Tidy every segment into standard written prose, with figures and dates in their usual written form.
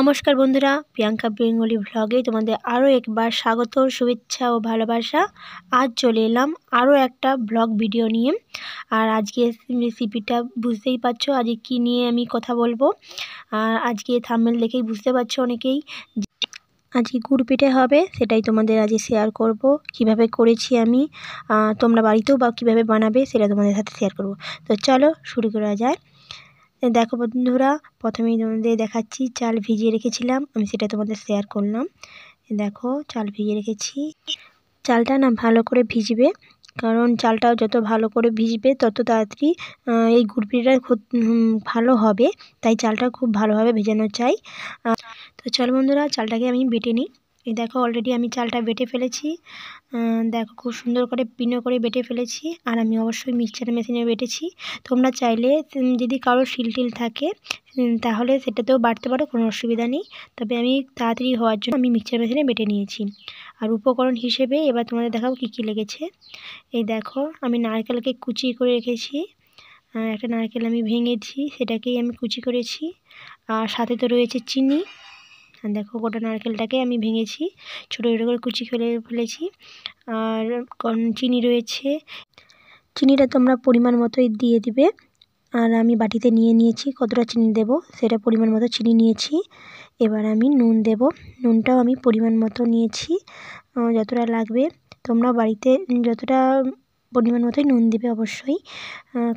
নমস্কার বন্ধুরা, প্রিয়াঙ্কা বেঙ্গলি ভ্লগে তোমাদের আরও একবার স্বাগত, শুভেচ্ছা ও ভালোবাসা। আজ চলে এলাম আরও একটা ব্লগ ভিডিও নিয়ে। আর আজকে রেসিপিটা বুঝতেই পারছো আজকে কী নিয়ে আমি কথা বলবো। আর আজকে থাম্বনেল দেখেই বুঝতে পারছো অনেকেই আজকে গুড় পিঠে হবে, সেটাই তোমাদের আজকে শেয়ার করব। কিভাবে করেছি আমি, তোমরা বাড়িতেও বা কীভাবে বানাবে সেটা তোমাদের সাথে শেয়ার করব। তো চলো শুরু করা যায়। দেখো বন্ধুরা, প্রথমেই তোমাদের দেখাচ্ছি চাল ভিজিয়ে রেখেছিলাম, আমি সেটা তোমাদের শেয়ার করলাম। দেখো চাল ভিজিয়ে রেখেছি। চালটা না ভালো করে ভিজবে, কারণ চালটাও যত ভালো করে ভিজবে তত তাড়াতাড়ি এই গুড় পিঠাটা খুব ভালো হবে, তাই চালটা খুব ভালোভাবে ভেজানো চাই। তো চলো বন্ধুরা, চালটাকে আমি বেটে নিই। এই দেখো অলরেডি আমি চালটা বেটে ফেলেছি। দেখো খুব সুন্দর করে পিনো করে বেটে ফেলেছি। আর আমি অবশ্যই মিক্সচার মেশিনে বেটেছি। তোমরা চাইলে যদি কারো শিল থাকে তাহলে সেটাতেও বাটতে পারো, কোনো অসুবিধা নেই। তবে আমি তাড়াতাড়ি হওয়ার জন্য আমি মিক্সচার মেশিনে বেটে নিয়েছি। আর উপকরণ হিসেবে এবার তোমাদের দেখাবো কী কী লেগেছে। এই দেখো আমি নারকেলকে কুচি করে রেখেছি। একটা নারকেল আমি ভেঙেছি, সেটাকেই আমি কুচি করেছি। আর সাথে তো রয়েছে চিনি। দেখো গোটা নারকেলটাকে আমি ভেঙেছি, ছোটো ছোটো করে কুচি ফেলেছি। আর চিনি রয়েছে, চিনিটা তোমরা পরিমাণ মতোই দিয়ে দিবে। আর আমি বাটিতে নিয়েছি কতটা চিনি দেব সেটা পরিমাণ মতো চিনি নিয়েছি। এবার আমি নুন দেব, নুনটাও আমি পরিমাণ মতো নিয়েছি, যতটা লাগবে। তোমরা বাড়িতে যতটা পরিমাণ মতোই নুন দেবে অবশ্যই,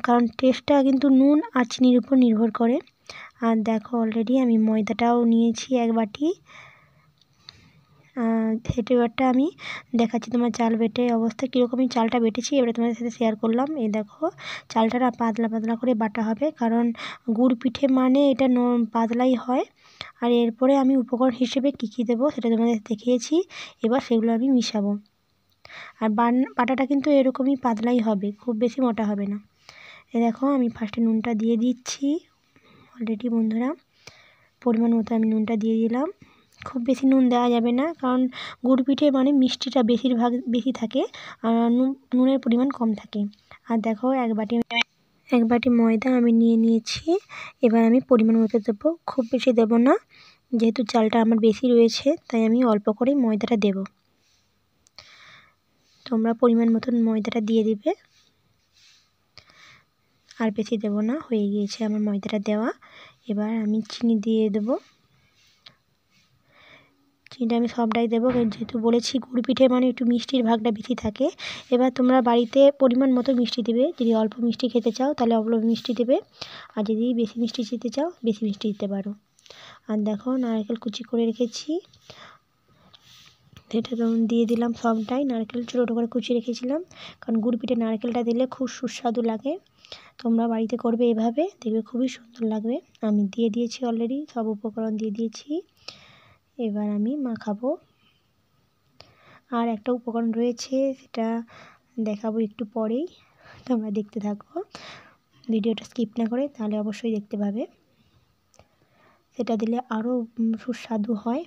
কারণ টেস্টটা কিন্তু নুন আর চিনির উপর নির্ভর করে। আর দেখো অলরেডি আমি ময়দাটাও নিয়েছি এক বাটি। এবারটা আমি দেখাচ্ছি তোমার চাল বেটে অবস্থা কীরকম। আমি চালটা বেটেছি, এবারে তোমাদের সাথে শেয়ার করলাম। এই দেখো চালটা না পাতলা পাতলা করে বাটা হবে, কারণ গুড় পিঠে মানে এটা পাতলাই হয়। আর এরপরে আমি উপকরণ হিসেবে কী কী দেবো সেটা তোমাদের দেখিয়েছি, এবার সেগুলো আমি মিশাবো। আর বাটাটা কিন্তু এরকমই পাতলাই হবে, খুব বেশি মোটা হবে না। এই দেখো আমি ফার্স্টে নুনটা দিয়ে দিচ্ছি অলরেডি বন্ধুরা, পরিমাণ মতো আমি নুনটা দিয়ে দিলাম। খুব বেশি নুন দেওয়া যাবে না, কারণ গুড় পিঠে মানে মিষ্টিটা বেশি থাকে আর নুনের পরিমাণ কম থাকে। আর দেখো এক বাটি ময়দা আমি নিয়েছি। এবার আমি পরিমাণ মতো দেবো, খুব বেশি দেব না, যেহেতু চালটা আমার বেশি রয়েছে তাই আমি অল্প করেই ময়দাটা দেব। তোমরা পরিমাণ মতন ময়দাটা দিয়ে দিবে, আর বেশি দেব না, হয়ে গিয়েছে আমার ময়দাটা দেওয়া। এবার আমি চিনি দিয়ে দেবো। চিনিটা আমি সবটাই দেবো, যেহেতু বলেছি গুড় পিঠে মানে একটু মিষ্টির ভাগটা বেশি থাকে। এবার তোমরা বাড়িতে পরিমাণ মতো মিষ্টি দেবে, যদি অল্প মিষ্টি খেতে চাও তাহলে অল্প মিষ্টি দেবে, আর যদি বেশি মিষ্টি খেতে চাও বেশি মিষ্টি দিতে পারো। আর দেখো নারকেল কুচি করে রেখেছি, সেটা দিয়ে দিলাম সবটাই। নারকেল ছোটো ছোটো করে কুচি রেখেছিলাম, কারণ গুড় পিঠে নারকেলটা দিলে খুব সুস্বাদু লাগে। তোমরা বাড়িতে করবে এভাবে, দেখবে খুবই সুন্দর লাগবে। আমি দিয়ে দিয়েছি অলরেডি, সব উপকরণ দিয়ে দিয়েছি। এবার আমি মাখাবো। আর একটা উপকরণ রয়েছে, সেটা দেখাবো একটু পরেই, তোমরা দেখতে থাকো ভিডিওটা স্কিপ না করে, তাহলে অবশ্যই দেখতে পাবে। সেটা দিলে আরও সুস্বাদু হয়।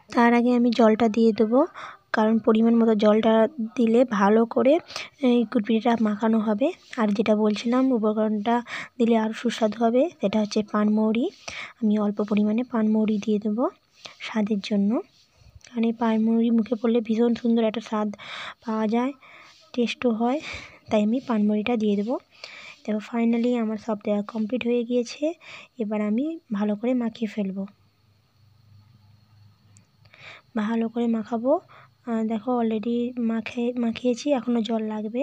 তার আগে আমি জলটা দিয়ে দেবো, কারণ পরিমাণ মতো জলটা দিলে ভালো করে গুড় পিঠাটা মাখানো হবে। আর যেটা বলছিলাম উপকরণটা দিলে আরও সুস্বাদু হবে, সেটা হচ্ছে পানমৌরি। আমি অল্প পরিমাণে পানমৌরি দিয়ে দেবো স্বাদের জন্য, কারণ এই পানমৌরি মুখে পড়লে ভীষণ সুন্দর একটা স্বাদ পাওয়া যায়, টেস্টও হয়, তাই আমি পানমৌরিটা দিয়ে দেবো। দেখো ফাইনালি আমার সব দেওয়া কমপ্লিট হয়ে গিয়েছে। এবার আমি ভালো করে মাখিয়ে ফেলবো, ভালো করে মাখাবো। দেখো অলরেডি মাখিয়েছি, এখনও জল লাগবে,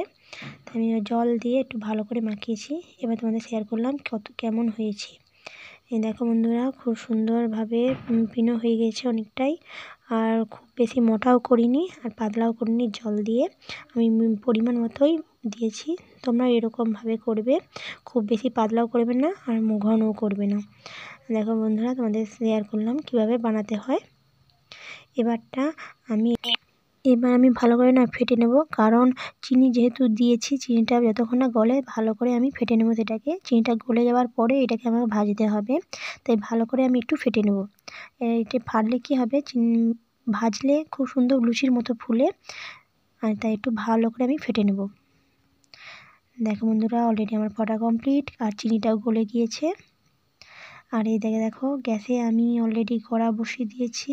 তাই আমি জল দিয়ে একটু ভালো করে মাখিয়েছি। এবার তোমাদের শেয়ার করলাম কেমন হয়েছে। এই দেখো বন্ধুরা, খুব সুন্দরভাবে পিনো হয়ে গেছে অনেকটাই। আর খুব বেশি মোটাও করিনি আর পাতলাও করিনি, জল দিয়ে আমি পরিমাণ মতোই দিয়েছি। তোমরা এরকমভাবে করবে, খুব বেশি পাতলাও করবে না আর ঘনও করবে না। দেখো বন্ধুরা, তোমাদের শেয়ার করলাম কিভাবে বানাতে হয়। এবার আমি ভালো করে না ফেটে নেব, কারণ চিনি যেহেতু দিয়েছি, চিনিটা যতক্ষণ না গলে ভালো করে আমি ফেটে নেব সেটাকে। চিনিটা গলে যাওয়ার পরে এটাকে আমাকে ভাজতে হবে, তাই ভালো করে আমি একটু ফেটে নেব। এটা ফাটলে কী হবে, ভাজলে খুব সুন্দর লুচির মতো ফুলে, আর তাই একটু ভালো করে আমি ফেটে নেব। দেখো বন্ধুরা, অলরেডি আমার ফটা কমপ্লিট আর চিনিটাও গলে গিয়েছে। আর এই দেখো গ্যাসে আমি অলরেডি কড়া বসিয়ে দিয়েছি,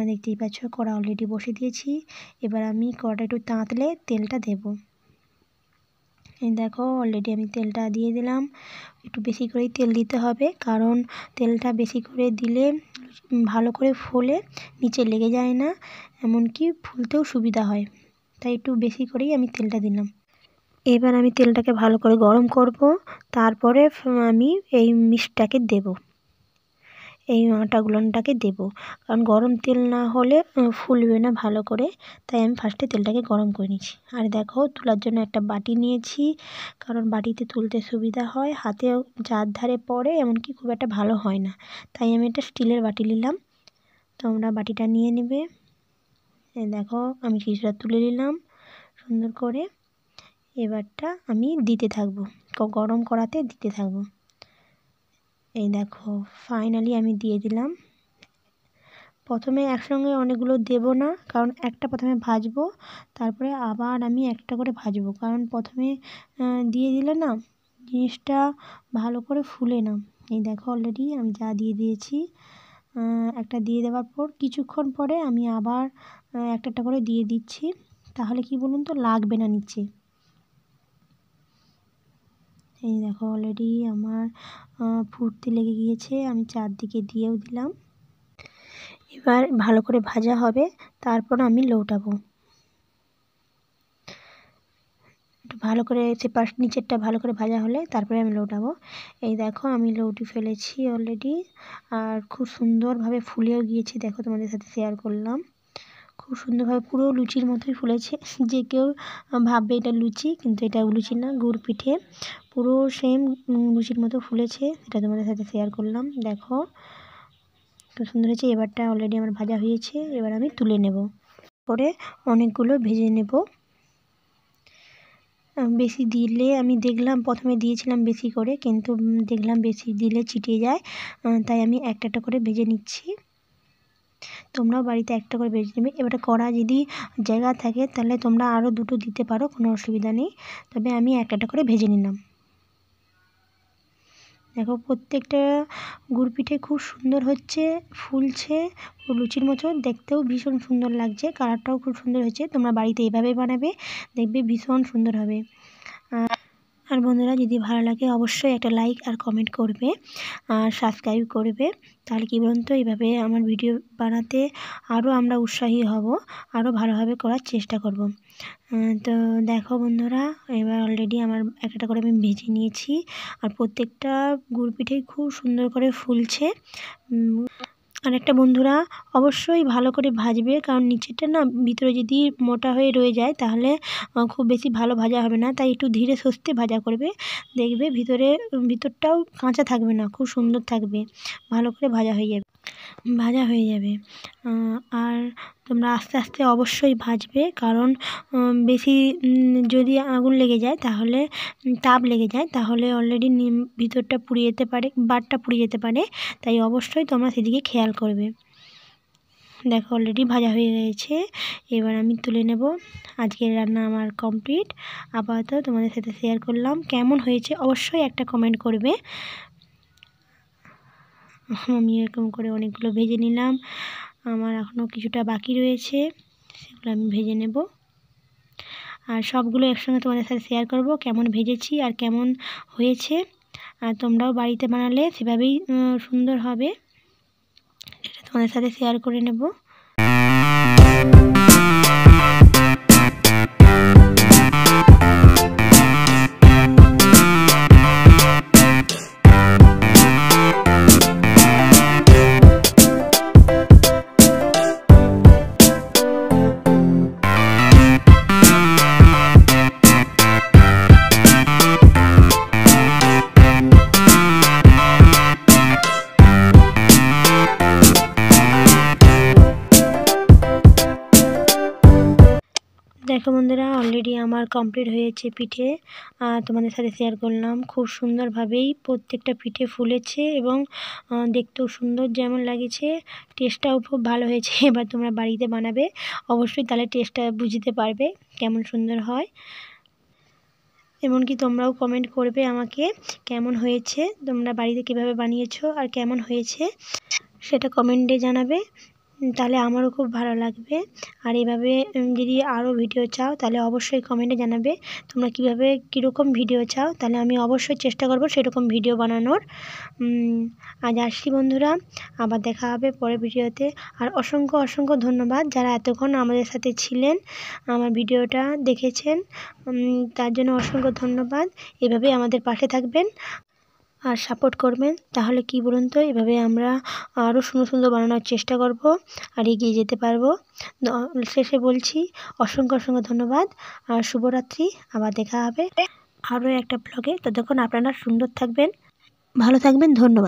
দেখতেই পাচ্ছ কড়া অলরেডি বসিয়ে দিয়েছি। এবার আমি কড়াটা একটু তাঁতলে তেলটা দেব। এই দেখো অলরেডি আমি তেলটা দিয়ে দিলাম। একটু বেশি করেই তেল দিতে হবে, কারণ তেলটা বেশি করে দিলে ভালো করে ফোলে, নিচে লেগে যায় না, এমনকি ফুলতেও সুবিধা হয়। তাই একটু বেশি করেই আমি তেলটা দিলাম। এবার আমি তেলটাকে ভালো করে গরম করব, তারপরে আমি এই মিষ্টিটাকে দেব, এই আটাগুলোটাকে দেব। কারণ গরম তেল না হলে ফুলবে না ভালো করে, তাই আমি ফার্স্টে তেলটাকে গরম করে নিচ্ছি। আর দেখো তোলার জন্য একটা বাটি নিয়েছি, কারণ বাটিতে তুলতে সুবিধা হয়, হাতেও যার ধারে পড়ে এমনকি খুব একটা ভালো হয় না, তাই আমি একটা স্টিলের বাটি নিলাম। তোমরা বাটিটা নিয়ে নেবে। এই দেখো আমি কিছুটা তুলে নিলাম সুন্দর করে। এবারটা আমি দিতে থাকবো, গরম কড়াতে দিতে থাকবো। এই দেখো ফাইনালি আমি দিয়ে দিলাম। প্রথমে একসঙ্গে অনেকগুলো দেব না, কারণ একটা প্রথমে ভাজবো, তারপরে আবার আমি একটা করে ভাজবো, কারণ প্রথমে দিয়ে দিলে না জিনিসটা ভালো করে ফুলে না। এই দেখো অলরেডি আমি যা দিয়ে দিয়েছি, একটা দিয়ে দেওয়ার পর কিছুক্ষণ পরে আমি আবার একটা করে দিয়ে দিচ্ছি, তাহলে কি বলুন তো লাগবে না নিচে। এই দেখো অলরেডি আমার ফুটতে লেগে গিয়েছে, আমি চারদিকে দিয়েও দিলাম। এবার ভালো করে ভাজা হবে, তারপর আমি লৌটাবো। একটু ভালো করে নিচেরটা ভালো করে ভাজা হলে তারপরে আমি লৌটাবো। এই দেখো আমি লৌটি ফেলেছি অলরেডি, আর খুব সুন্দরভাবে ফুলেও গিয়েছে। দেখো তোমাদের সাথে শেয়ার করলাম, খুব সুন্দরভাবে পুরো লুচির মতোই ফুলেছে। যে কেউ ভাববে এটা লুচি, কিন্তু এটা লুচি না, গুড় পিঠে, পুরো সেম লুচির মতো ফুলেছে। এটা তোমাদের সাথে শেয়ার করলাম। দেখো খুব সুন্দর হয়েছে। এবারটা অলরেডি আমার ভাজা হয়েছে, এবার আমি তুলে নেব, পরে অনেকগুলো ভেজে নেব। বেশি দিলে আমি দেখলাম, প্রথমে দিয়েছিলাম বেশি করে, কিন্তু দেখলাম বেশি দিলে ছিটিয়ে যায়, তাই আমি একটা একটা করে ভেজে নিচ্ছি। তোমরাও বাড়িতে একটা করে ভেজে নেবে। এবারে কড়া যদি জায়গা থাকে তাহলে তোমরা আরও দুটো দিতে পারো, কোনো অসুবিধা নেই, তবে আমি একটা একটা করে ভেজে নিলাম। দেখো প্রত্যেকটা গুড় পিঠে খুব সুন্দর হচ্ছে, ফুলছে, লুচির মতো দেখতেও ভীষণ সুন্দর লাগছে, কালারটাও খুব সুন্দর হয়েছে। তোমরা বাড়িতে এইভাবেই বানাবে, দেখবে ভীষণ সুন্দর হবে। আর বন্ধুরা যদি ভালো লাগে অবশ্যই একটা লাইক আর কমেন্ট করবে, আর সাবস্ক্রাইব করবে, তাহলে কী বলুন তো এইভাবে আমার ভিডিও বানাতে আরও আমরা উৎসাহী হব, আরও ভালোভাবে করার চেষ্টা করব। তো দেখো বন্ধুরা এবার অলরেডি আমার একটা করে আমি ভেজে নিয়েছি, আর প্রত্যেকটা গুড় পিঠেই খুব সুন্দর করে ফুলছে। আর একটা বন্ধুরা অবশ্যই ভালো করে ভাজবে, কারণ নিচেরটা না ভিতরে যদি মোটা হয়ে রয়ে যায় তাহলে খুব বেশি ভালো ভাজা হবে না, তাই একটু ধীরে সুস্থে ভাজা করবে, দেখবে ভিতরটাও কাঁচা থাকবে না, খুব সুন্দর থাকবে, ভালো করে ভাজা হয়ে যাবে। আর তোমরা আস্তে আস্তে অবশ্যই ভাজবে, কারণ বেশি যদি আগুন লেগে যায় তাহলে তাপ লেগে যায় তাহলে অলরেডি ভিতরটা পুড়ে যেতে পারে, বাটটা পুড়ে যেতে পারে, তাই অবশ্যই তোমরা সেদিকে খেয়াল করবে। দেখো অলরেডি ভাজা হয়ে গেছে, এবার আমি তুলে নেব। আজকের রান্না আমার কমপ্লিট। আপাতত তোমাদের সাথে শেয়ার করলাম, কেমন হয়েছে অবশ্যই একটা কমেন্ট করবে। আমি এরকম করে অনেকগুলো ভেজে নিলাম, আমার এখনও কিছুটা বাকি রয়েছে, সেগুলো আমি ভেজে নেব, আর সবগুলো একসঙ্গে তোমাদের সাথে শেয়ার করব কেমন ভেজেছি আর কেমন হয়েছে। আর তোমরাও বাড়িতে বানালে সেভাবেই সুন্দর হবে, সেটা তোমাদের সাথে শেয়ার করে নেব। দেখো বন্ধুরা অলরেডি আমার কমপ্লিট হয়েছে পিঠে, তোমাদের সাথে শেয়ার করলাম। খুব সুন্দরভাবেই প্রত্যেকটা পিঠে ফুলেছে এবং দেখতেও সুন্দর যেমন লাগছে, টেস্টটাও খুব ভালো হয়েছে। এবার তোমরা বাড়িতে বানাবে অবশ্যই, তাহলে টেস্টটা বুঝতে পারবে কেমন সুন্দর হয়। এমনকি তোমরাও কমেন্ট করবে আমাকে কেমন হয়েছে, তোমরা বাড়িতে কীভাবে বানিয়েছো আর কেমন হয়েছে সেটা কমেন্টে জানাবে, তাহলে আমারও খুব ভালো লাগবে। আর এভাবে যদি আরও ভিডিও চাও তাহলে অবশ্যই কমেন্টে জানাবে তোমরা কীভাবে কীরকম ভিডিও চাও, তাহলে আমি অবশ্যই চেষ্টা করব সেরকম ভিডিও বানানোর। আজ আসছি বন্ধুরা, আবার দেখা হবে পরের ভিডিওতে। আর অসংখ্য অসংখ্য ধন্যবাদ যারা এতক্ষণ আমাদের সাথে ছিলেন, আমার ভিডিওটা দেখেছেন, তার জন্য অসংখ্য ধন্যবাদ। এভাবেই আমাদের পাশে থাকবেন আর সাপোর্ট করবেন, তাহলে কি বলুন তো, এভাবে আমরা আরও সুন্দর সুন্দর বানানোর চেষ্টা করব আর এগিয়ে যেতে পারবো। শেষে বলছি অসংখ্য অসংখ্য ধন্যবাদ আর শুভরাত্রি। আবার দেখা হবে আরও একটা ব্লগে। ততক্ষণ আপনারা সুন্দর থাকবেন, ভালো থাকবেন। ধন্যবাদ।